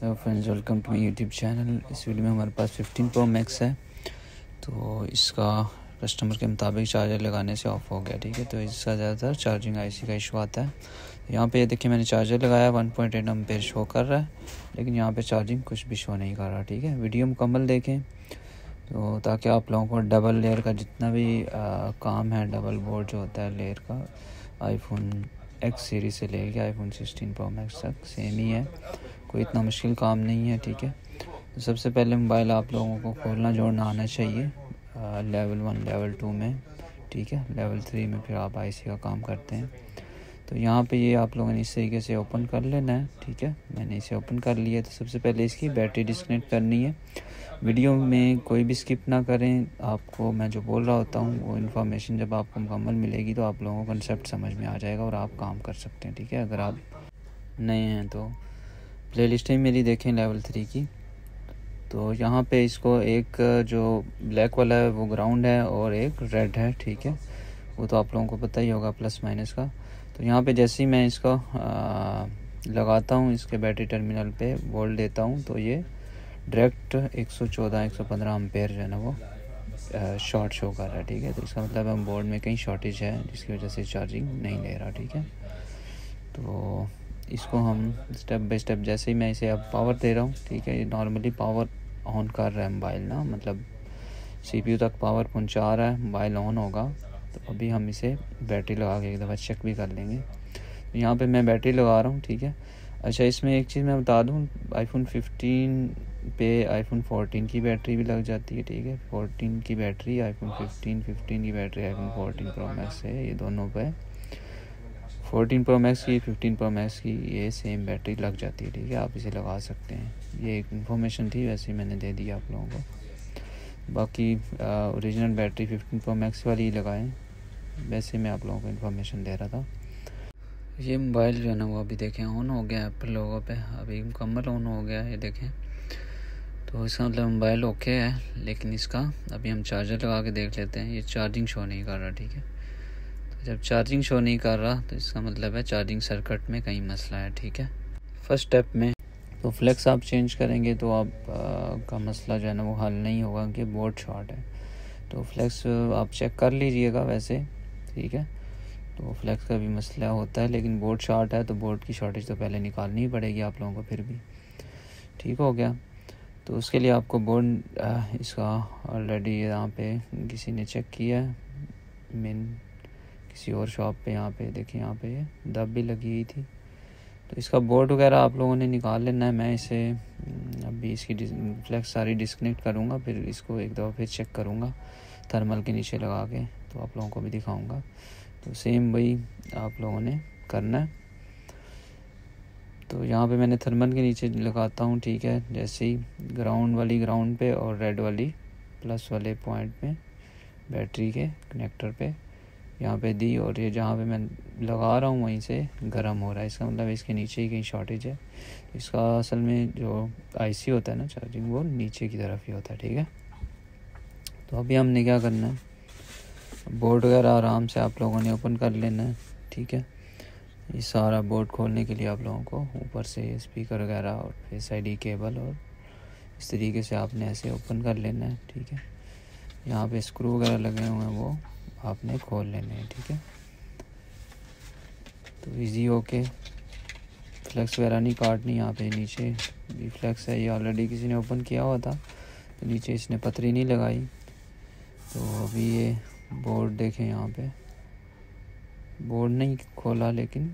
Hello friends, welcome to my YouTube channel. इस video में हमारे पास 15 प्रो मैक्स है। तो इसका कस्टमर के मुताबिक चार्जर लगाने से ऑफ हो गया। ठीक है, तो इसका ज़्यादातर चार्जिंग आईसी का इशू आता है। यहाँ पे ये देखिए, मैंने चार्जर लगाया 1.8 एम्पेयर शो कर रहा है, लेकिन यहाँ पे चार्जिंग कुछ भी शो नहीं कर रहा। ठीक है, वीडियो मुकम्मल देखें तो ताकि आप लोगों को डबल लेयर का जितना भी काम है, डबल बोर्ड जो होता है लेयर का, आईफोन एक्स सीरीज़ से लेके आईफोन 16 प्रो मैक्स तक सेम ही है, कोई इतना मुश्किल काम नहीं है। ठीक है, तो सबसे पहले मोबाइल आप लोगों को खोलना जोड़ना आना चाहिए लेवल 1 लेवल 2 में। ठीक है, लेवल 3 में फिर आप आईसी का काम करते हैं। तो यहाँ पे ये आप लोगों ने इस तरीके से ओपन कर लेना है। ठीक है, मैंने इसे ओपन कर लिया। तो सबसे पहले इसकी बैटरी डिस्कनेक्ट करनी है। वीडियो में कोई भी स्किप ना करें। आपको मैं जो बोल रहा होता हूँ वो इन्फॉर्मेशन जब आपको मुकम्मल मिलेगी तो आप लोगों को कंसेप्ट समझ में आ जाएगा और आप काम कर सकते हैं। ठीक है, अगर आप नए हैं तो प्लेलिस्ट ही मेरी देखें लेवल 3 की। तो यहाँ पे इसको एक जो ब्लैक वाला है वो ग्राउंड है और एक रेड है। ठीक है, वो तो आप लोगों को पता ही होगा प्लस माइनस का। तो यहाँ पे जैसे ही मैं इसको लगाता हूँ, इसके बैटरी टर्मिनल पे वोल्ट देता हूँ, तो ये डायरेक्ट 114-115 एम्पेयर जो है ना वो शॉर्ट शो कर रहा है। ठीक है, तो इसका मतलब है बोर्ड में कहीं शॉर्टेज है जिसकी वजह से चार्जिंग नहीं ले रहा। ठीक है, तो इसको हम स्टेप बाय स्टेप, जैसे ही मैं इसे अब पावर दे रहा हूँ, ठीक है, ये नॉर्मली पावर ऑन कर रहा है मोबाइल ना, मतलब सीपीयू तक पावर पहुँचा रहा है, मोबाइल ऑन होगा। तो अभी हम इसे बैटरी लगा के एक दफ़ा चेक भी कर लेंगे। तो यहाँ पे मैं बैटरी लगा रहा हूँ। ठीक है, अच्छा इसमें एक चीज़ मैं बता दूँ, आईफोन 15 पे आईफोन 14 की बैटरी भी लग जाती है। ठीक है, 14 की बैटरी आईफोन 15 की बैटरी आईफोन 14 प्रो मैक्स है, ये दोनों पे 14 प्रो मैक्स की 15 प्रो मैक्स की ये सेम बैटरी लग जाती है। ठीक है, आप इसे लगा सकते हैं। ये एक इन्फॉर्मेशन थी, वैसे ही मैंने दे दी आप लोगों को। बाकी ओरिजिनल बैटरी 15 प्रो मैक्स वाली ही लगाएं, वैसे मैं आप लोगों को इन्फॉर्मेशन दे रहा था। ये मोबाइल जो है ना वो अभी देखें ऑन हो गया एप्पल लोगों पे, अभी मुकम्मल ऑन हो गया है, ये देखें। तो इसका मतलब मोबाइल ओके है, लेकिन इसका अभी हम चार्जर लगा के देख लेते हैं। ये चार्जिंग शो नहीं कर रहा। ठीक है, जब चार्जिंग शो नहीं कर रहा तो इसका मतलब है चार्जिंग सर्किट में कहीं मसला है। ठीक है, फर्स्ट स्टेप में तो फ्लेक्स आप चेंज करेंगे तो आप का मसला जो है ना वो हल नहीं होगा कि बोर्ड शॉर्ट है। तो फ्लेक्स आप चेक कर लीजिएगा वैसे। ठीक है, तो फ्लेक्स का भी मसला होता है, लेकिन बोर्ड शॉर्ट है तो बोर्ड की शॉर्टेज तो पहले निकालनी ही पड़ेगी आप लोगों को। फिर भी ठीक हो गया, तो उसके लिए आपको बोर्ड इसका ऑलरेडी यहाँ पे किसी ने चेक किया है, मेन किसी और शॉप पे। यहाँ पे देखिए, यहाँ पे ये दब भी लगी हुई थी। तो इसका बोर्ड वगैरह आप लोगों ने निकाल लेना है। मैं इसे अभी इसकी फ्लेक्स सारी डिस्कनेक्ट करूँगा, फिर इसको एक दफ़ा फिर चेक करूँगा थर्मल के नीचे लगा के, तो आप लोगों को भी दिखाऊँगा। तो सेम वही आप लोगों ने करना है। तो यहाँ पे मैंने थर्मल के नीचे लगाता हूँ। ठीक है, जैसे ही ग्राउंड वाली ग्राउंड पे और रेड वाली प्लस वाले पॉइंट में बैटरी के कनेक्टर पे यहाँ पे दी, और ये जहाँ पे मैं लगा रहा हूँ वहीं से गर्म हो रहा है। इसका मतलब इसके नीचे ही कहीं शॉर्टेज है। इसका असल में जो आईसी होता है ना चार्जिंग, वो नीचे की तरफ ही होता है। ठीक है, तो अभी हमने क्या करना है, बोर्ड वगैरह आराम से आप लोगों ने ओपन कर लेना है। ठीक है, ये सारा बोर्ड खोलने के लिए आप लोगों को ऊपर से स्पीकर वगैरह और फेस आईडी केबल और इस तरीके से आपने ऐसे ओपन कर लेना है। ठीक है, यहाँ पे स्क्रू वगैरह लगे हुए हैं वो आपने खोल लेने हैं। ठीक है, तो इजी होके फ्लेक्स वगैरह नहीं काटनी। यहाँ पे नीचे भी फ्लेक्स है, ये ऑलरेडी किसी ने ओपन किया हुआ था, तो नीचे इसने पतरी नहीं लगाई। तो अभी ये बोर्ड देखें, यहाँ पे बोर्ड नहीं खोला, लेकिन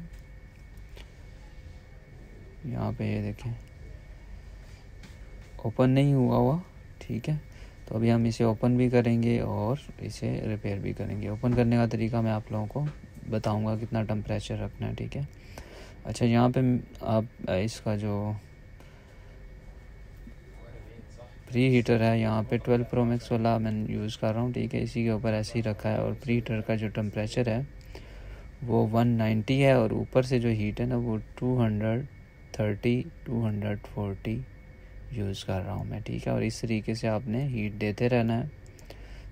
यहाँ पे ये देखें ओपन नहीं हुआ। ठीक है, तो अभी हम इसे ओपन भी करेंगे और इसे रिपेयर भी करेंगे। ओपन करने का तरीका मैं आप लोगों को बताऊंगा, कितना टेम्परेचर रखना है। ठीक है, अच्छा यहाँ पे आप इसका जो प्री हीटर है, यहाँ पे 12 प्रो मैक्स वाला मैं यूज़ कर रहा हूँ। ठीक है, इसी के ऊपर ऐसे ही रखा है, और प्री हीटर का जो टेम्परेचर है वो 190 है, और ऊपर से जो हीट है ना वो 230-240 यूज़ कर रहा हूँ मैं। ठीक है, और इस तरीके से आपने हीट देते रहना है।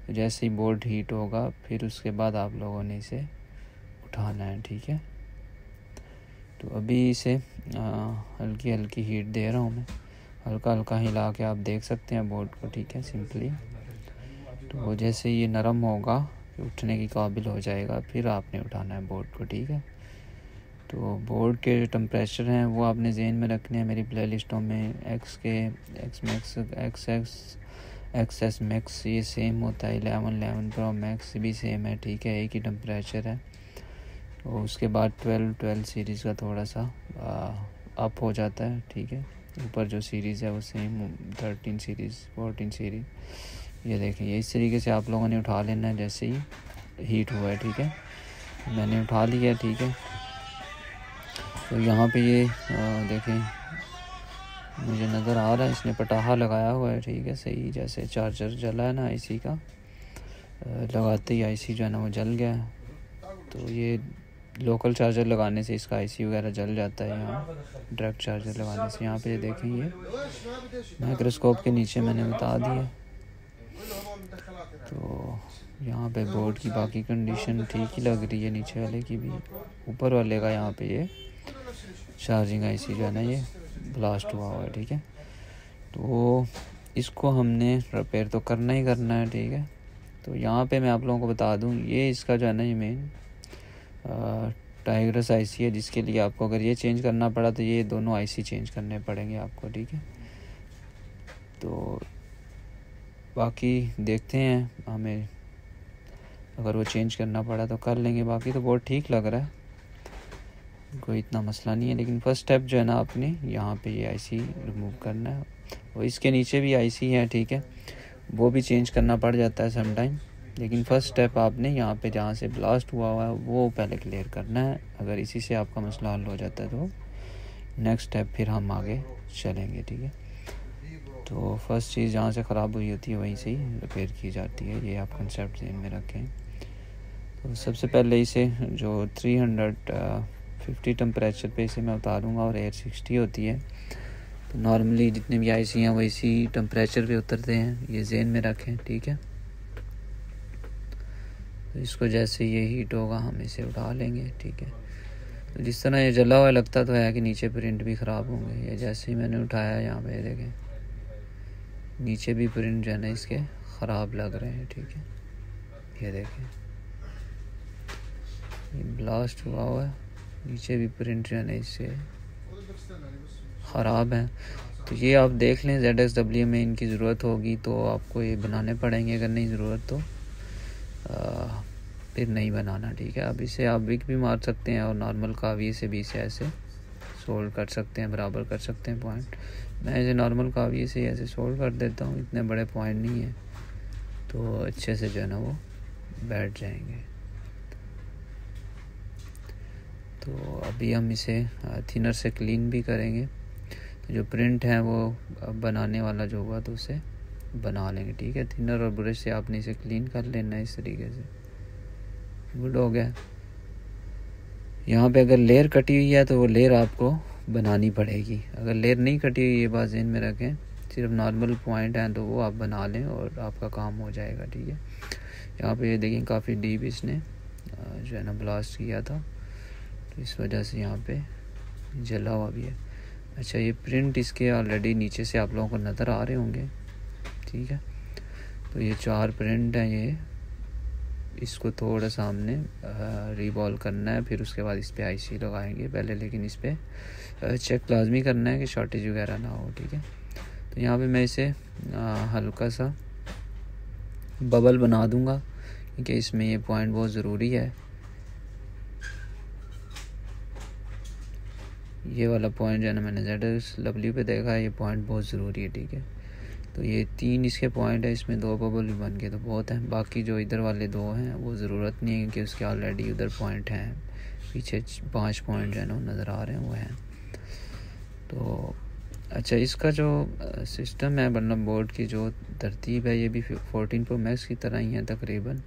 तो जैसे ही बोर्ड हीट होगा फिर उसके बाद आप लोगों ने इसे उठाना है। ठीक है, तो अभी इसे हल्की हल्की हीट दे रहा हूँ मैं। हल्का हल्का हिला के आप देख सकते हैं बोर्ड को, ठीक है, सिंपली। तो जैसे ये नरम होगा, उठने की काबिल हो जाएगा, फिर आपने उठाना है बोर्ड को, ठीक है। तो बोर्ड के जो टेम्परेचर हैं वो आपने ज़हन में रखने हैं। मेरी प्लेलिस्टों में एक्स मैक्स, XS मैक्स ये सेम होता है, 11 प्रो मैक्स भी सेम है, ठीक है, एक ही टेम्परेचर है। तो उसके बाद 12 सीरीज़ का थोड़ा सा अप हो जाता है, ठीक है। ऊपर जो सीरीज़ है वो सेम 13 सीरीज़ 14 सीरीज़, ये देखें। ये इस तरीके से आप लोगों ने उठा लेना है जैसे ही हीट हुआ है, ठीक है। मैंने उठा लिया, ठीक है। तो यहाँ पे ये देखें, मुझे नज़र आ रहा है इसने पटाखा लगाया हुआ है, ठीक है, सही। जैसे चार्जर जला है ना आईसी का, लगाते ही आईसी जो है ना वो जल गया है। तो ये लोकल चार्जर लगाने से इसका आईसी वगैरह जल जाता है। यहाँ डायरेक्ट चार्जर लगाने से, यहाँ पे देखें ये माइक्रोस्कोप के नीचे मैंने बता दिया। तो यहाँ पे बोर्ड की बाकी कंडीशन ठीक ही लग रही है, नीचे वाले की भी। ऊपर वाले का यहाँ पे ये चार्जिंग आईसी जो है ना ये ब्लास्ट हुआ है, ठीक है। तो इसको हमने रिपेयर तो करना ही करना है, ठीक है। तो यहाँ पे मैं आप लोगों को बता दूँ, ये इसका जो है ना ये मेन टाइग्रस आईसी है, जिसके लिए आपको अगर ये चेंज करना पड़ा तो ये दोनों आईसी चेंज करने पड़ेंगे आपको, ठीक है। तो बाकी देखते हैं, हमें अगर वो चेंज करना पड़ा तो कर लेंगे। बाकी तो बहुत ठीक लग रहा है, कोई इतना मसला नहीं है। लेकिन फर्स्ट स्टेप जो है ना आपने यहाँ पे ये आईसी रिमूव करना है, और इसके नीचे भी आईसी है, ठीक है, वो भी चेंज करना पड़ जाता है सम टाइम। लेकिन फर्स्ट स्टेप आपने यहाँ पे जहाँ से ब्लास्ट हुआ है वो पहले क्लियर करना है। अगर इसी से आपका मसला हल हो जाता है तो नेक्स्ट स्टेप फिर हम आगे चलेंगे, ठीक है। तो फर्स्ट चीज़ जहाँ से ख़राब हुई होती है वहीं से ही रिपेयर की जाती है, ये आप कंसेप्ट ध्यान में रखें। तो सबसे पहले इसे जो 350 टेम्परेचर पे इसे मैं उतारूँगा, और एयर 60 होती है। तो नॉर्मली जितने भी आईसी हैं वो इसी टेम्परेचर पे उतरते हैं, ये ज़हन में रखें, ठीक है। तो इसको जैसे ये हीट होगा हम इसे उठा लेंगे, ठीक है। तो जिस तरह ये जला हुआ लगता तो है कि नीचे प्रिंट भी ख़राब होंगे। ये जैसे ही मैंने उठाया यहाँ पे देखें, नीचे भी प्रिंट जो है ना इसके ख़राब लग रहे हैं, ठीक है। ये देखें, ये ब्लास्ट हुआ है, नीचे भी प्रिंट जो है ना इससे ख़राब है। तो ये आप देख लें, ZXW में इनकी ज़रूरत होगी तो आपको ये बनाने पड़ेंगे, अगर नहीं ज़रूरत तो फिर नहीं बनाना, ठीक है। अब इसे आप विक भी मार सकते हैं, और नॉर्मल कावी से भी इसे ऐसे सोल्ड कर सकते हैं, बराबर कर सकते हैं पॉइंट। मैं इसे नॉर्मल कावी से ऐसे सोल्ड कर देता हूँ, इतने बड़े पॉइंट नहीं है, तो अच्छे से जो है ना वो बैठ जाएंगे। तो अभी हम इसे थिनर से क्लीन भी करेंगे। तो जो प्रिंट है वो बनाने वाला जो हुआ तो उसे बना लेंगे, ठीक है। थिनर और ब्रश से आपने इसे क्लीन कर लेना है इस तरीके से। गुड हो गया। यहाँ पे अगर लेयर कटी हुई है तो वो लेयर आपको बनानी पड़ेगी, अगर लेयर नहीं कटी हुई ये बात ध्यान में रखें, सिर्फ नॉर्मल पॉइंट हैं तो वो आप बना लें और आपका काम हो जाएगा, ठीक है। यहाँ पे ये देखें काफ़ी डीप इसने जो है ना ब्लास्ट किया था, तो इस वजह से यहाँ पे जला हुआ भी है। अच्छा, ये प्रिंट इसके ऑलरेडी नीचे से आप लोगों को नज़र आ रहे होंगे, ठीक है। तो ये 4 प्रिंट हैं, ये इसको थोड़ा सा हमने रिवॉल्व करना है, फिर उसके बाद इस पर आईसी लगाएंगे पहले। लेकिन इस पर चेक लाजमी करना है कि शॉर्टेज वगैरह ना हो, ठीक है। तो यहाँ पे मैं इसे हल्का सा बबल बना दूंगा, क्योंकि इसमें ये पॉइंट बहुत ज़रूरी है। ये वाला पॉइंट जो है ना मैंने ZXW पे देखा है, ये पॉइंट बहुत ज़रूरी है, ठीक है। तो ये 3 इसके पॉइंट है, इसमें 2 बबल भी बन गए तो बहुत है। बाकी जो इधर वाले 2 हैं वो ज़रूरत नहीं है, क्योंकि उसके ऑलरेडी उधर पॉइंट हैं, पीछे 5 पॉइंट जो है ना नज़र आ रहे हैं वो हैं। तो अच्छा, इसका जो सिस्टम है मतलब बोर्ड की जो तरतीब है ये भी 14 Pro Max की तरह ही है तकरीबन,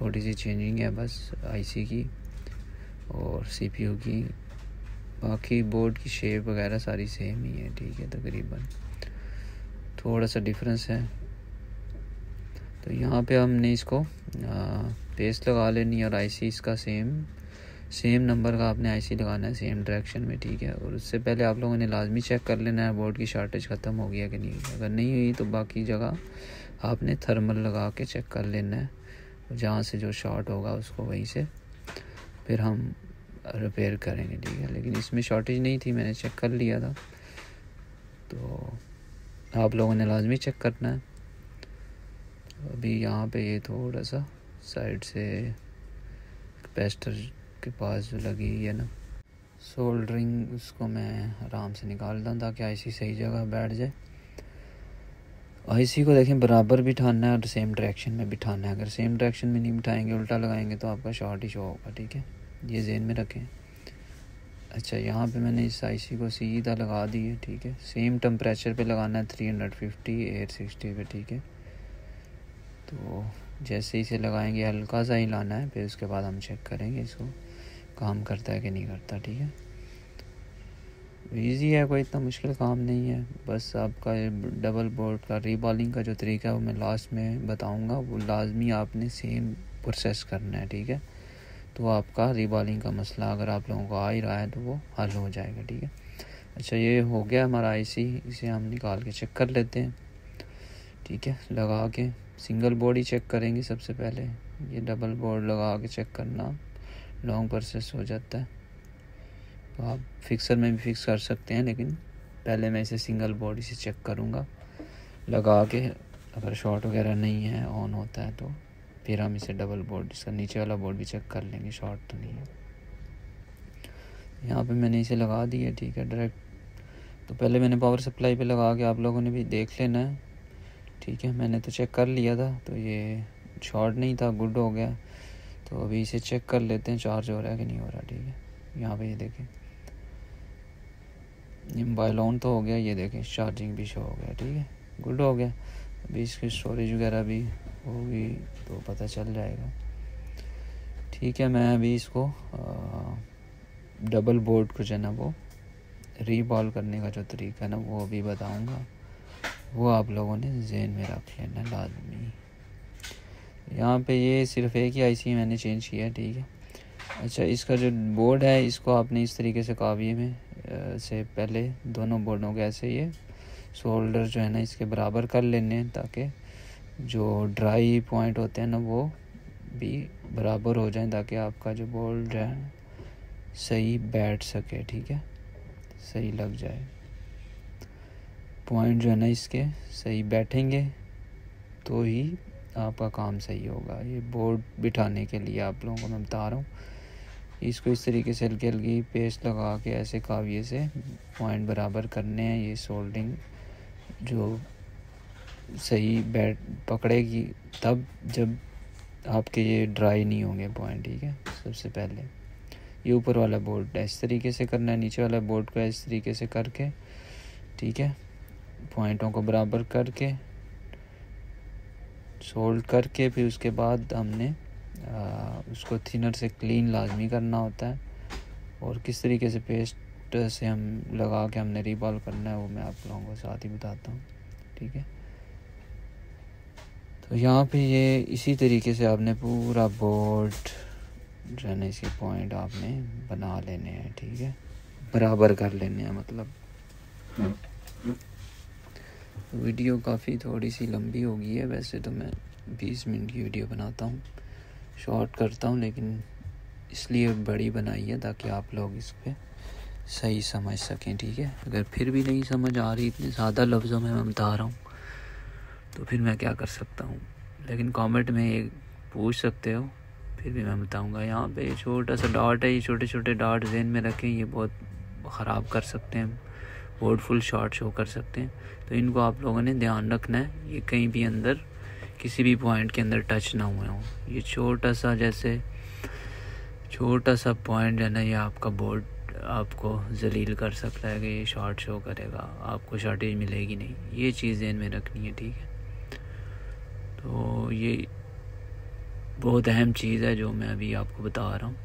थोड़ी सी चेंजिंग है बस आईसी की और CPU की। बाकी बोर्ड की शेप वगैरह सारी सेम ही है, ठीक है, तकरीबन थोड़ा सा डिफरेंस है। तो यहाँ पे हमने इसको पेस्ट लगा लेनी और आईसी इसका सेम सेम नंबर का आपने आईसी लगाना है सेम डायरेक्शन में, ठीक है। और उससे पहले आप लोगों ने लाजमी चेक कर लेना है बोर्ड की शॉर्टेज ख़त्म हो गया कि नहीं। अगर नहीं हुई तो बाकी जगह आपने थर्मल लगा के चेक कर लेना है, जहाँ से जो शॉर्ट होगा उसको वहीं से फिर हम रिपेयर करेंगे, ठीक है। लेकिन इसमें शॉर्टेज नहीं थी, मैंने चेक कर लिया था, तो आप लोगों ने लाजमी चेक करना है। अभी यहाँ पे ये थोड़ा सा साइड से कैपेसिटर के पास जो लगी है ना सोल्डरिंग, उसको मैं आराम से निकालता हूँ ताकि आईसी सही जगह बैठ जाए। आईसी को देखें बराबर बिठाना है और सेम डायरेक्शन में बिठाना है। अगर सेम डायरेक्शन में नहीं बिठाएंगे, उल्टा लगाएंगे तो आपका शॉर्ट ही शो होगा, ठीक है। ये ज़हन में रखें। अच्छा, यहाँ पे मैंने इस आईसी को सीधा लगा दी है, ठीक है। सेम टेम्परेचर पे लगाना है 350 860 पे, ठीक है। तो जैसे इसे लगाएंगे हल्का सा ही लाना है, फिर उसके बाद हम चेक करेंगे इसको काम करता है कि नहीं करता, ठीक है। इजी है, कोई इतना मुश्किल काम नहीं है। बस आपका डबल बोर्ड का रीबॉलिंग का जो तरीका है वो मैं लास्ट में बताऊंगा, वो लाजमी आपने सेम प्रोसेस करना है, ठीक है। तो आपका रीबॉलिंग का मसला अगर आप लोगों को आ ही रहा है तो वो हल हो जाएगा, ठीक है। अच्छा, ये हो गया हमारा आईसी, इसे हम निकाल के चेक कर लेते हैं, ठीक है। लगा के सिंगल बोर्ड ही चेक करेंगे सबसे पहले। ये डबल बोर्ड लगा के चेक करना लॉन्ग प्रोसेस हो जाता है, तो आप फिक्सर में भी फिक्स कर सकते हैं, लेकिन पहले मैं इसे सिंगल बोर्ड से चेक करूँगा लगा के। अगर शॉर्ट वगैरह नहीं है, ऑन होता है, तो फिर हम इसे डबल बोर्ड, इसका नीचे वाला बोर्ड भी चेक कर लेंगे शॉर्ट तो नहीं है। यहाँ पे मैंने इसे लगा दिया, ठीक है, डायरेक्ट। तो पहले मैंने पावर सप्लाई पे लगा के, आप लोगों ने भी देख लेना है, ठीक है। मैंने तो चेक कर लिया था, तो ये शॉर्ट नहीं था, गुड हो गया। तो अभी इसे चेक कर लेते हैं चार्ज हो रहा है कि नहीं हो रहा, ठीक है। यहाँ पे ये देखें, ये मोबाइल ऑन तो हो गया, ये देखें चार्जिंग भी शो हो गया, ठीक है, गुड हो गया। अभी इसकी स्टोरेज वगैरह भी होगी तो पता चल जाएगा, ठीक है। मैं अभी इसको डबल बोर्ड को जो है ना वो रीबॉल करने का जो तरीका है ना वो अभी बताऊंगा, वो आप लोगों ने ज़हन में रख लेना लाजमी। यहाँ पे ये सिर्फ एक ही आईसी मैंने चेंज किया है, ठीक है। अच्छा, इसका जो बोर्ड है इसको आपने इस तरीके से काविये में से पहले दोनों बोर्डों के ऐसे ये शोल्डर जो है ना इसके बराबर कर लेने हैं, ताकि जो ड्राई पॉइंट होते हैं ना वो भी बराबर हो जाएं, ताकि आपका जो बोर्ड जो है सही बैठ सके, ठीक है, सही लग जाए। पॉइंट जो है ना इसके सही बैठेंगे तो ही आपका काम सही होगा। ये बोर्ड बिठाने के लिए आप लोगों को मैं बता रहा हूँ। इसको इस तरीके से हल्की हल्की पेस्ट लगा के ऐसे काविये से पॉइंट बराबर करने हैं। ये सोल्डिंग जो सही बैठ पकड़ेगी तब जब आपके ये ड्राई नहीं होंगे पॉइंट, ठीक है। सबसे पहले ये ऊपर वाला बोर्ड इस तरीके से करना है, नीचे वाला बोर्ड को इस तरीके से करके, ठीक है, पॉइंटों को बराबर करके सोल्ड करके फिर उसके बाद हमने उसको थिनर से क्लीन लाजमी करना होता है। और किस तरीके से पेस्ट से हम लगा के हमने रीबॉल करना है वो मैं आप लोगों को साथ ही बताता हूँ, ठीक है। तो यहाँ पे ये इसी तरीके से आपने पूरा बोर्ड जो है ना इसके पॉइंट आपने बना लेने हैं, ठीक है, बराबर कर लेने हैं मतलब। वीडियो काफ़ी थोड़ी सी लंबी हो गई है, वैसे तो मैं 20 मिनट की वीडियो बनाता हूँ, शॉर्ट करता हूँ, लेकिन इसलिए बड़ी बनाई है ताकि आप लोग इस पर सही समझ सकें, ठीक है। अगर फिर भी नहीं समझ आ रही, इतने ज़्यादा लफ्ज़ों में मैं बता रहा हूँ, तो फिर मैं क्या कर सकता हूँ। लेकिन कमेंट में ये पूछ सकते हो, फिर भी मैं बताऊँगा। यहाँ पे छोटा सा डॉट है, ये छोटे छोटे डॉट ज़हन में रखें, ये बहुत ख़राब कर सकते हैं, बोर्ड फुल शॉर्ट शो कर सकते हैं। तो इनको आप लोगों ने ध्यान रखना है, ये कहीं भी अंदर किसी भी पॉइंट के अंदर टच ना हुए हों। ये छोटा सा जैसे छोटा सा पॉइंट है ना, ये आपका बोर्ड आपको जलील कर सकता है कि ये शॉर्ट शो करेगा, आपको शॉर्टेज मिलेगी नहीं। ये चीज़ ध्यान में रखनी है, ठीक है। तो ये बहुत अहम चीज़ है जो मैं अभी आपको बता रहा हूँ।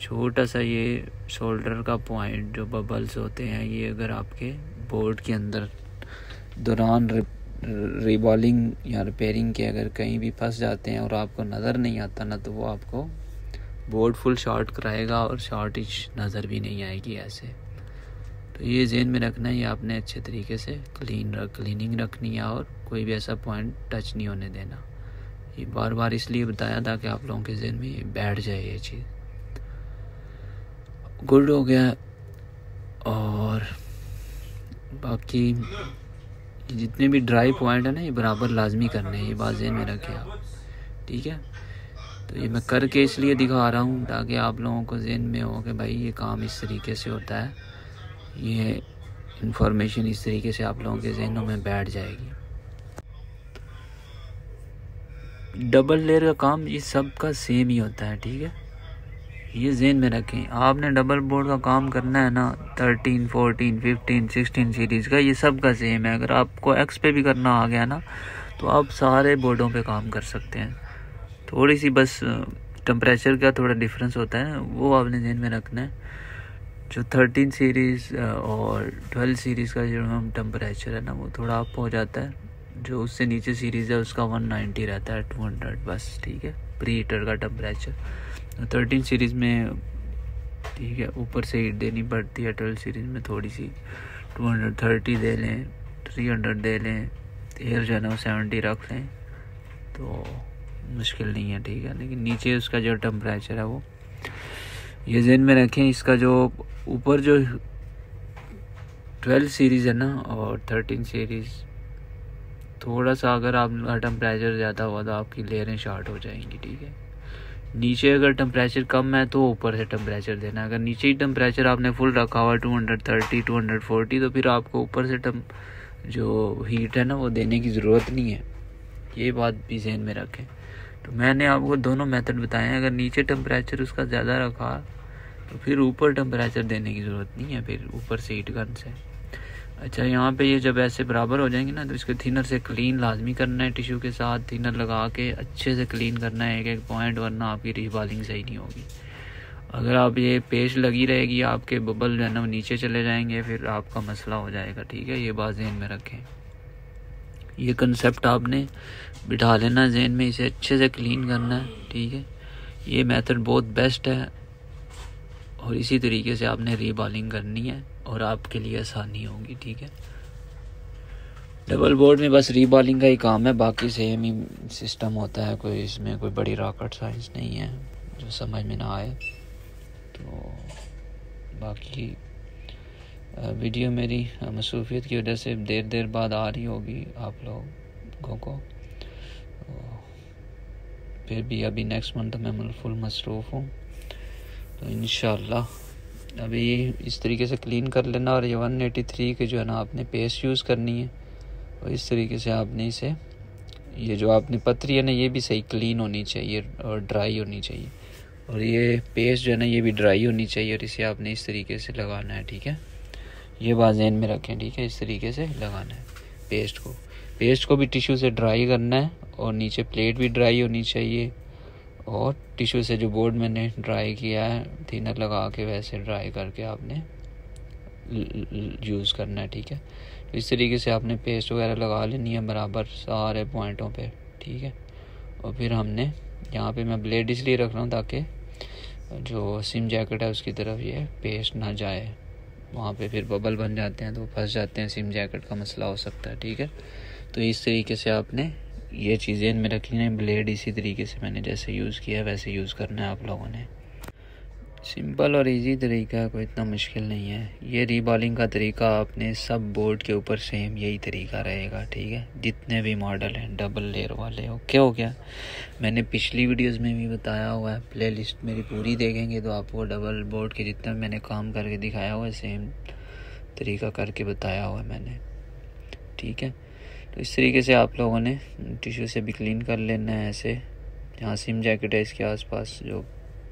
छोटा सा ये शोल्डर का पॉइंट जो बबल्स होते हैं, ये अगर आपके बोर्ड के अंदर दौरान रीबॉलिंग या रिपेयरिंग के अगर कहीं भी फंस जाते हैं और आपको नज़र नहीं आता ना, तो वो आपको बोर्ड फुल शॉर्ट कराएगा और शॉर्टेज नज़र भी नहीं आएगी ऐसे। तो ये ज़हन में रखना है, ये आपने अच्छे तरीके से क्लीनिंग रखनी है और कोई भी ऐसा पॉइंट टच नहीं होने देना। ये बार बार इसलिए बताया था कि आप लोगों के ज़हन में बैठ जाए ये चीज़। गुड हो गया। और बाकी जितने भी ड्राई पॉइंट है ना, ये बराबर लाजमी करने हैं, ये बात ज़हन में रखें आप, ठीक है। तो ये मैं करके इसलिए दिखा रहा हूँ ताकि आप लोगों को ज़हन में हो कि भाई ये काम इस तरीके से होता है, ये इंफॉर्मेशन इस तरीके से आप लोगों के ज़हनों में बैठ जाएगी। डबल लेयर का काम ये सब का सेम ही होता है, ठीक है। ये ज़हन में रखें, आपने डबल बोर्ड का काम करना है ना, 13, 14, 15, 16 सीरीज़ का, ये सब का सेम है। अगर आपको एक्स पे भी करना आ गया ना, तो आप सारे बोर्डों पे काम कर सकते हैं। थोड़ी सी बस टेम्परेचर का थोड़ा डिफरेंस होता है, वो आपने ध्यान में रखना है। जो 13 सीरीज़ और 12 सीरीज़ का जो हम टेम्परेचर है ना, वो थोड़ा अप हो जाता है। जो उससे नीचे सीरीज़ है उसका 190 रहता है, 200 बस, ठीक है, प्री हीटर का टेम्परेचर। 13 सीरीज़ में ठीक है ऊपर से हीट देनी पड़ती है, 12 सीरीज़ में थोड़ी सी 230 दे लें, 300 दे लें, एयर जो है ना 70 रख लें तो मुश्किल नहीं है, ठीक है। लेकिन नीचे उसका जो टेम्परेचर है वो ये ज़हन में रखें। इसका जो ऊपर जो 12 सीरीज़ है ना और 13 सीरीज़, थोड़ा सा अगर आपका टेम्परेचर ज़्यादा हुआ तो आपकी लेयरें शॉर्ट हो जाएंगी, ठीक है। नीचे अगर टेम्परेचर कम है तो ऊपर से टेम्परेचर देना। अगर नीचे ही टेम्परेचर आपने फुल रखा हुआ 230, 240, तो फिर आपको ऊपर से जो हीट है ना वो देने की ज़रूरत नहीं है। ये बात भी ज़हन में रखें। तो मैंने आपको दोनों मेथड बताए हैं। अगर नीचे टेम्परेचर उसका ज़्यादा रखा तो फिर ऊपर टेम्परेचर देने की ज़रूरत नहीं है, फिर ऊपर से हीट गन से। अच्छा, यहाँ पे ये जब ऐसे बराबर हो जाएंगे ना, तो इसके थिनर से क्लीन लाजमी करना है, टिश्यू के साथ थिनर लगा के अच्छे से क्लीन करना है एक एक पॉइंट, वरना आपकी रीबॉलिंग सही नहीं होगी। अगर आप ये पेस्ट लगी रहेगी, आपके बबल जो है ना नीचे चले जाएंगे, फिर आपका मसला हो जाएगा, ठीक है। ये बात ज़हन में रखें, ये कंसेप्ट आपने बिठा लेना ज़हन में, इसे अच्छे से क्लीन करना है, ठीक है। ये मेथड बहुत बेस्ट है और इसी तरीके से आपने रीबॉलिंग करनी है और आपके लिए आसानी होगी, ठीक है। डबल बोर्ड में बस रीबॉलिंग का ही काम है, बाकी सेम ही सिस्टम होता है, कोई इसमें कोई बड़ी रॉकेट साइंस नहीं है जो समझ में ना आए। तो बाकी वीडियो मेरी मसरूफियत की वजह से देर बाद आ रही होगी आप लोगों को, फिर भी अभी नेक्स्ट मंथ मैं फुल मसरूफ़ हूँ। तो इंशाल्लाह अभी इस तरीके से क्लीन कर लेना। और ये 183 के जो है ना आपने पेस्ट यूज़ करनी है, और इस तरीके से आपने इसे, ये जो आपने पतरी है ना ये भी सही क्लीन होनी चाहिए और ड्राई होनी चाहिए, और ये पेस्ट जो है ना ये भी ड्राई होनी चाहिए, और इसे आपने इस तरीके से लगाना है, ठीक है। ये बात ज़हन में रखें, ठीक है, इस तरीके से लगाना है पेस्ट को भी टिश्यू से ड्राई करना है, और नीचे प्लेट भी ड्राई होनी चाहिए, और टिश्यू से जो बोर्ड मैंने ड्राई किया है थिनर लगा के वैसे ड्राई करके आपने यूज़ करना है, ठीक है। तो इस तरीके से आपने पेस्ट वगैरह लगा लेनी है बराबर सारे पॉइंटों पे, ठीक है। और फिर हमने यहाँ पे मैं ब्लेड इसलिए रख रहा हूँ ताकि जो सिम जैकेट है उसकी तरफ ये पेस्ट ना जाए, वहाँ पे फिर बबल बन जाते हैं तो फंस जाते हैं, सिम जैकेट का मसला हो सकता है, ठीक है। तो इस तरीके से आपने ये चीज़ें इनमें रखनी है। ब्लेड इसी तरीके से मैंने जैसे यूज़ किया वैसे यूज़ करना है आप लोगों ने। सिंपल और इजी तरीका है, कोई इतना मुश्किल नहीं है। ये रीबॉलिंग का तरीका आपने सब बोर्ड के ऊपर सेम यही तरीका रहेगा, ठीक है, जितने भी मॉडल हैं डबल लेयर वाले। ओके हो गया। मैंने पिछली वीडियोस में भी बताया हुआ है, प्ले लिस्ट मेरी पूरी देखेंगे तो आपको डबल बोर्ड के जितना मैंने काम करके दिखाया हुआ है सेम तरीका करके बताया हुआ है मैंने, ठीक है। तो इस तरीके से आप लोगों ने टिश्यू से भी क्लीन कर लेना है ऐसे, जहाँ सिम जैकेट है इसके आसपास जो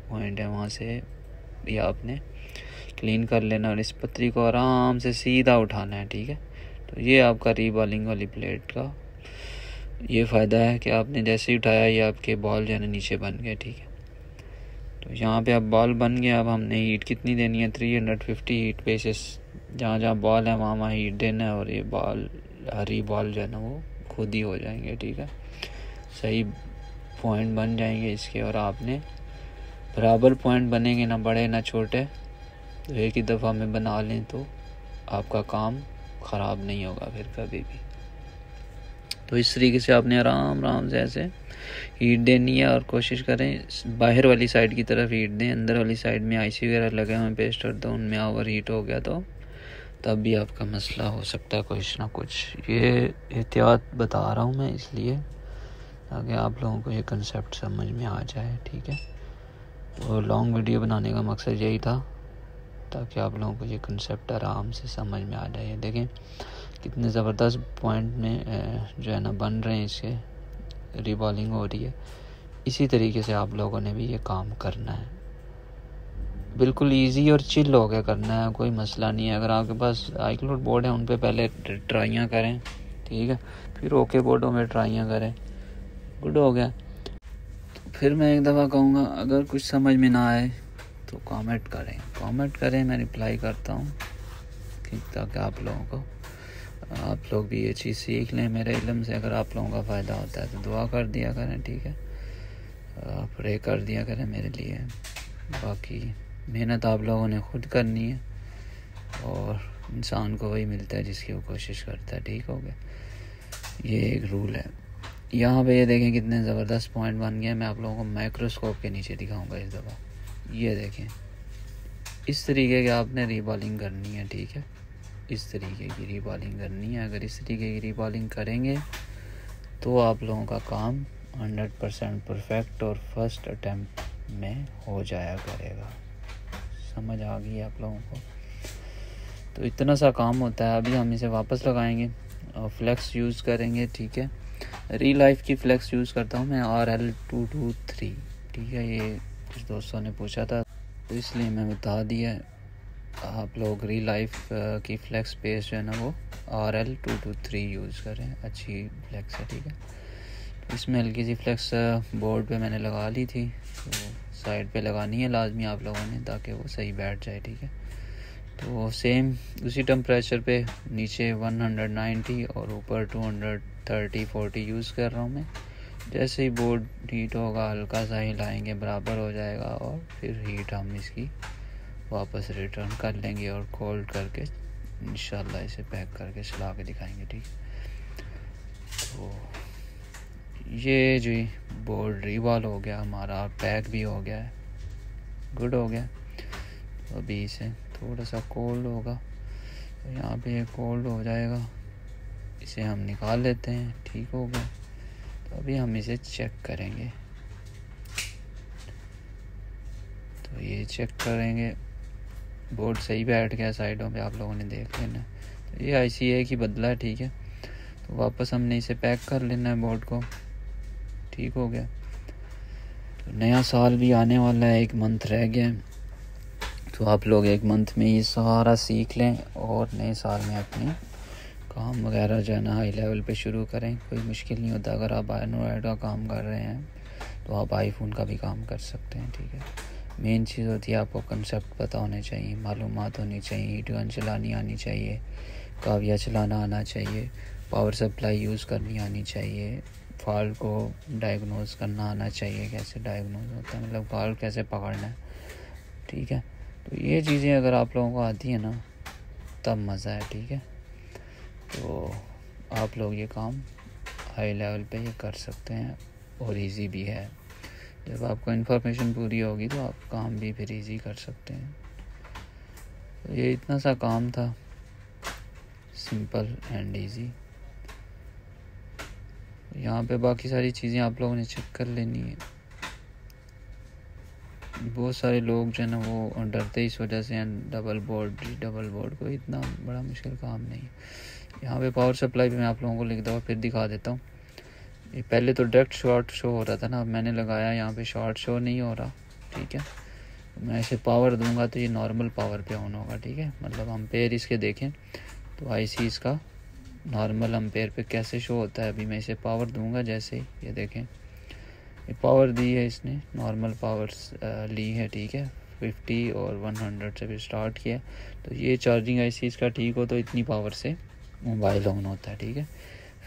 पॉइंट है वहाँ से भी आपने क्लीन कर लेना, और इस पतरी को आराम से सीधा उठाना है, ठीक है। तो ये आपका रीबॉलिंग वाली प्लेट का ये फ़ायदा है कि आपने जैसे ही उठाया ये आपके बॉल जो है नीचे बन गए, ठीक है। तो यहाँ पे अब बॉल बन गया। अब हमने हीट कितनी देनी है, 350 हीट बेसिस, जहाँ जहाँ बॉल है वहाँ हीट देना है, और ये बॉल हरी बॉल जो है ना वो खुद ही हो जाएंगे, ठीक है, सही पॉइंट बन जाएंगे इसके। और आपने बराबर पॉइंट बनेंगे, ना बड़े ना छोटे। तो एक ही दफ़ा में बना लें तो आपका काम ख़राब नहीं होगा फिर कभी भी। तो इस तरीके से आपने आराम आराम से ऐसे हीट देनी है और कोशिश करें बाहर वाली साइड की तरफ हीट दें। अंदर वाली साइड में आईसी वगैरह लगे हुए पेस्टर, तो उनमें ओवर हीट हो गया तो तब भी आपका मसला हो सकता है कुछ ना कुछ। ये एहतियात बता रहा हूँ मैं इसलिए ताकि आप लोगों को ये कंसेप्ट समझ में आ जाए, ठीक है। वो लॉन्ग वीडियो बनाने का मकसद यही था ताकि आप लोगों को ये कंसेप्ट आराम से समझ में आ जाए। देखें कितने ज़बरदस्त पॉइंट में जो है ना बन रहे हैं, इसके रिबॉलिंग हो रही है। इसी तरीके से आप लोगों ने भी ये काम करना है, बिल्कुल इजी और चिल हो गया करना है, कोई मसला नहीं है। अगर आपके पास iCloud बोर्ड है उन पे पहले ट्राइयाँ करें, ठीक है, फिर ओके बोर्डों में ट्राइयाँ करें, गुड हो गया। तो फिर मैं एक दफ़ा कहूँगा अगर कुछ समझ में ना आए तो कमेंट करें, मैं रिप्लाई करता हूँ, ताकि आप लोग भी ये चीज़ सीख लें मेरे इल्म से। अगर आप लोगों का फ़ायदा होता है तो दुआ कर दिया करें, ठीक है, प्रे कर दिया करें मेरे लिए। बाकी मेहनत आप लोगों ने खुद करनी है और इंसान को वही मिलता है जिसकी वो कोशिश करता है, ठीक हो गया। ये एक रूल है। यहाँ पे ये देखें कितने ज़बरदस्त पॉइंट बन गए। मैं आप लोगों को माइक्रोस्कोप के नीचे दिखाऊंगा इस दफ़ा। ये देखें इस तरीके की आपने रीबॉलिंग करनी है, ठीक है, इस तरीके की रीबॉलिंग करनी है। अगर इस तरीके की रीबॉलिंग करेंगे तो आप लोगों का काम 100% परफेक्ट और फर्स्ट अटैम्प्ट में हो जाया करेगा। समझ आ गई आप लोगों को? तो इतना सा काम होता है। अभी हम इसे वापस लगाएंगे और फ्लेक्स यूज़ करेंगे, ठीक है। रियल लाइफ की फ्लेक्स यूज़ करता हूँ मैं, RL223, ठीक है। ये कुछ दोस्तों ने पूछा था तो इसलिए मैं बता दिया। आप लोग रियल लाइफ की फ्लेक्स पेस जो है ना वो RL223 यूज़ करें, अच्छी फ्लेक्स है, ठीक है। इसमें हल्की सी फ्लेक्स बोर्ड पे मैंने लगा ली थी, तो साइड पे लगानी है लाजमी आप लोगों ने ताकि वो सही बैठ जाए, ठीक है। तो सेम उसी टेम्परेचर पे नीचे 190 और ऊपर 230-40 यूज़ कर रहा हूँ मैं। जैसे ही बोर्ड हीट होगा हल्का सा हिलाएंगे, बराबर हो जाएगा और फिर हीट हम इसकी वापस रिटर्न कर लेंगे और कोल्ड करके इंशाल्लाह इसे पैक करके चला के दिखाएंगे, ठीक है। तो ये जो बोर्ड रिवॉल्व हो गया हमारा, पैक भी हो गया है, गुड हो गया। तो अभी इसे थोड़ा सा कोल्ड होगा, तो यहाँ पे ये कोल्ड हो जाएगा, इसे हम निकाल लेते हैं, ठीक हो गया। तो अभी हम इसे चेक करेंगे, तो ये चेक करेंगे बोर्ड सही बैठ गया साइडों पे, आप लोगों ने देख लेना। तो ये आईसी एक ही बदला है, ठीक है। तो वापस हमने इसे पैक कर लेना है बोर्ड को, ठीक हो गया। तो नया साल भी आने वाला है, 1 मंथ रह गया है, तो आप लोग 1 मंथ में ये सारा सीख लें और नए साल में अपने काम वगैरह जो है ना हाई लेवल पे शुरू करें। कोई मुश्किल नहीं होता। अगर आप एंड्रॉयड का काम कर रहे हैं तो आप आईफोन का भी काम कर सकते हैं, ठीक है। मेन चीज़ होती है आपको कंसेप्ट पता होने चाहिए, मालूमात होनी चाहिए, हीट गन चलानी आनी चाहिए, काविया चलाना आना चाहिए, पावर सप्लाई यूज़ करनी आनी चाहिए, फॉल्ट को डायग्नोज करना आना चाहिए, कैसे डायग्नोज होता है, मतलब फॉल्ट कैसे पकड़ना है, ठीक है। तो ये चीज़ें अगर आप लोगों को आती है ना तब मज़ा है, ठीक है। तो आप लोग ये काम हाई लेवल पे ये कर सकते हैं और इजी भी है। जब आपको इन्फॉर्मेशन पूरी होगी तो आप काम भी फिर इजी कर सकते हैं। तो ये इतना सा काम था, सिंपल एंड इजी। यहाँ पे बाकी सारी चीज़ें आप लोगों ने चेक कर लेनी है। बहुत सारे लोग जो है ना वो डरते इस वजह से हैं, डबल बोर्ड को इतना बड़ा मुश्किल काम नहीं है। यहाँ पे पावर सप्लाई भी मैं आप लोगों को लिख दूँगा, फिर दिखा देता हूँ। ये पहले तो डायरेक्ट शॉर्ट शो हो रहा था ना, अब मैंने लगाया यहाँ पे शॉर्ट शो नहीं हो रहा, ठीक है। मैं इसे पावर दूंगा तो ये नॉर्मल पावर पे ऑन होगा, ठीक है। मतलब अम्पेयर इसके देखें तो आईसी इसका नॉर्मल अम्पेयर पे कैसे शो होता है। अभी मैं इसे पावर दूंगा, जैसे ये देखें ये पावर दी है इसने, नॉर्मल पावर ली है, ठीक है। 50 और 100 से भी स्टार्ट किया। तो ये चार्जिंग आईसी इसका ठीक हो तो इतनी पावर से मोबाइल ऑन होता है, ठीक है।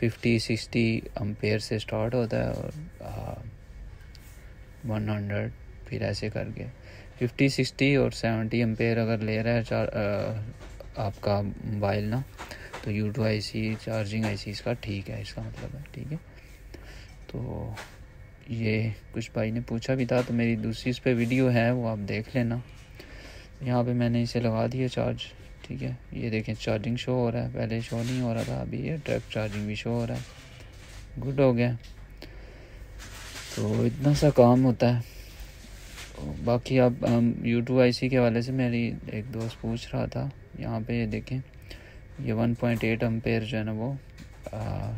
50-60 अम्पेयर से स्टार्ट होता है और 100 फिर ऐसे करके 50, 60 और 70 एम्पेयर अगर ले रहा है आपका मोबाइल ना, तो U2 IC चार्जिंग IC इसका ठीक है, इसका मतलब है ठीक है। तो ये कुछ भाई ने पूछा भी था, तो मेरी दूसरी इस पे वीडियो है, वो आप देख लेना। यहाँ पे मैंने इसे लगा दिया चार्ज, ठीक है। ये देखें चार्जिंग शो हो रहा है, पहले शो नहीं हो रहा था, अभी ये ट्रैक चार्जिंग भी शो हो रहा है, गुड हो गया। तो इतना सा काम होता है। बाकी आप U2 IC के हवाले से मेरी एक दोस्त पूछ रहा था, यहाँ पे ये देखें ये 1.8 एम्पेयर जो है ना वो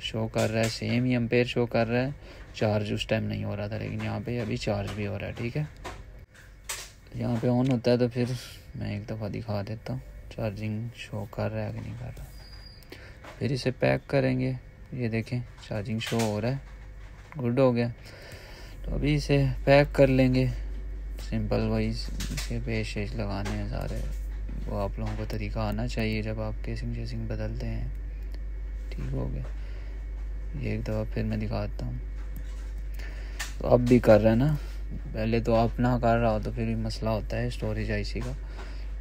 शो कर रहा है, सेम ही एम्पेयर शो कर रहा है, चार्ज उस टाइम नहीं हो रहा था, लेकिन यहाँ पे अभी चार्ज भी हो रहा है, ठीक है। यहाँ पे ऑन होता है, तो फिर मैं एक दफ़ा दिखा देता हूँ चार्जिंग शो कर रहा है कि नहीं कर रहा। फिर इसे पैक करेंगे, ये देखें चार्जिंग शो हो रहा है, गुड हो गया। तो अभी इसे पैक कर लेंगे, सिंपल वही इसे पेश लगाने हैं सारे, वो आप लोगों को तरीका आना चाहिए जब आप केसिंग शेसिंग बदलते हैं, ठीक हो गया। ये एक दफ़ा फिर मैं दिखाता हूँ। तो अब भी कर रहा है ना, पहले तो आप ना कर रहा हो तो फिर भी मसला होता है स्टोरेज IC का,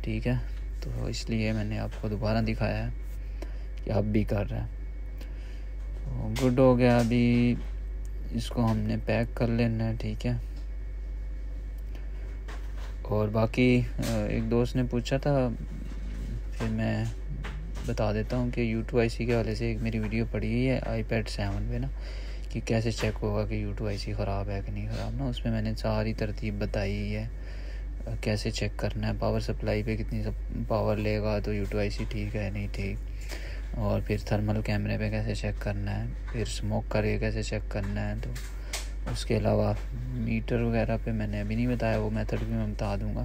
ठीक है। तो इसलिए मैंने आपको दोबारा दिखाया है कि अब भी कर रहा है। तो गुड हो गया। अभी इसको हमने पैक कर लेना है, ठीक है। और बाकी एक दोस्त ने पूछा था, फिर मैं बता देता हूँ कि U2 IC के वाले से एक मेरी वीडियो पड़ी हुई है iPad 7 पे ना, कि कैसे चेक होगा कि U2 IC ख़राब है कि नहीं ख़राब ना। उसमें मैंने सारी तरतीब बताई है, कैसे चेक करना है, पावर सप्लाई पे कितनी पावर लेगा तो U2 IC ठीक है नहीं ठीक, और फिर थर्मल कैमरे पे कैसे चेक करना है, फिर स्मोक करके कैसे चेक करना है। तो उसके अलावा मीटर वगैरह पे मैंने अभी नहीं बताया, वो मेथड भी मैं बता दूंगा।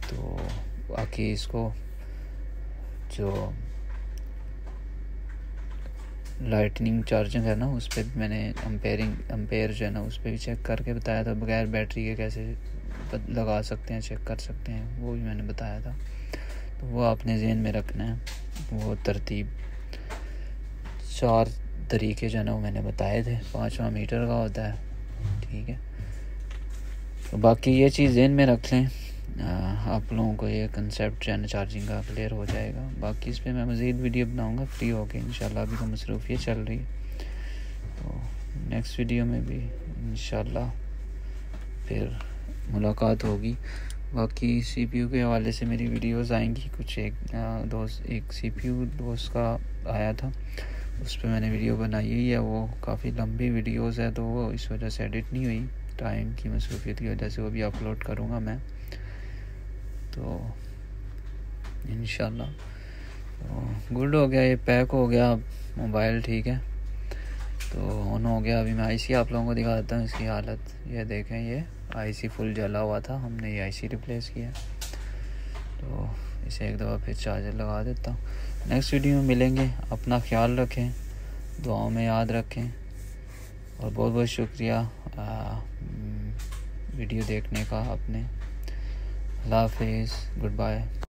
तो बाकी इसको जो लाइटनिंग चार्जिंग है ना, उस पर भी मैंने एम्पेयर जो है ना उस पर भी चेक करके बताया था, बगैर बैटरी के कैसे लगा सकते हैं, चेक कर सकते हैं, वो भी मैंने बताया था। तो वो आपने ज़हन में रखना है, वो तरतीब 4 तरीके जो है ना वो मैंने बताए थे, 5वां मीटर का होता है, ठीक है। तो बाकी ये चीज़ ज़हन में रख लें, आप लोगों को ये कंसेप्ट जो है ना चार्जिंग का क्लियर हो जाएगा। बाकी इस पर मैं मज़ीद वीडियो बनाऊंगा फ्री होके इंशाल्लाह, अभी तो मसरूफ़ियत चल रही है, तो नेक्स्ट वीडियो में भी इंशाल्लाह फिर मुलाकात होगी। बाकी CPU के हवाले से मेरी वीडियोस आएंगी कुछ, एक CPU दोस्त का आया था, उस पर मैंने वीडियो बनाई हुई है, वो काफ़ी लंबी वीडियोस है, तो वो इस वजह से एडिट नहीं हुई, टाइम की मसरूफियत की वजह से, वो भी अपलोड करूँगा मैं तो इंशाल्लाह। तो गुड हो गया, ये पैक हो गया मोबाइल, ठीक है। तो ऑन हो गया। अभी मैं IC आप लोगों को दिखा देता हूँ इसकी हालत, ये देखें ये IC फुल जला हुआ था, हमने ये IC रिप्लेस किया। तो इसे एक दफ़ा फिर चार्जर लगा देता हूँ। नेक्स्ट वीडियो में मिलेंगे, अपना ख्याल रखें, दुआओं में याद रखें, और बहुत बहुत शुक्रिया वीडियो देखने का अपने। अल्लाह हाफिज़, गुड बाय।